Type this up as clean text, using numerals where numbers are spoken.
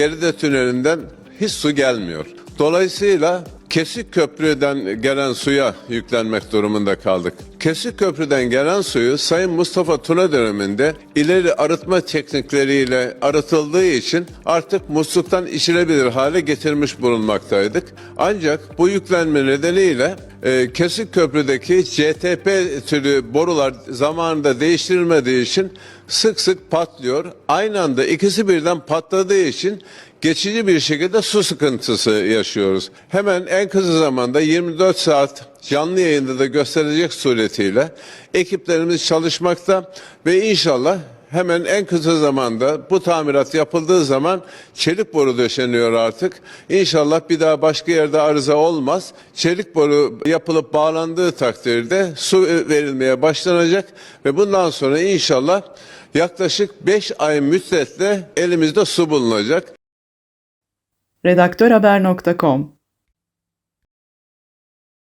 Geride tünelinden hiç su gelmiyor. Dolayısıyla Kesik Köprü'den gelen suya yüklenmek durumunda kaldık. Kesik Köprü'den gelen suyu Sayın Mustafa Tuna döneminde ileri arıtma teknikleriyle arıtıldığı için artık musluktan içilebilir hale getirmiş bulunmaktaydık. Ancak bu yüklenme nedeniyle Kesik Köprü'deki CTP türü borular zamanında değiştirilmediği için sık sık patlıyor. Aynı anda ikisi birden patladığı için geçici bir şekilde su sıkıntısı yaşıyoruz. Hemen en kısa zamanda 24 saat canlı yayında da gösterecek suretiyle ekiplerimiz çalışmakta ve inşallah hemen en kısa zamanda bu tamirat yapıldığı zaman çelik boru döşeniyor artık. İnşallah bir daha başka yerde arıza olmaz. Çelik boru yapılıp bağlandığı takdirde su verilmeye başlanacak ve bundan sonra inşallah yaklaşık 5 ay müddetle elimizde su bulunacak. Redaktörhaber.com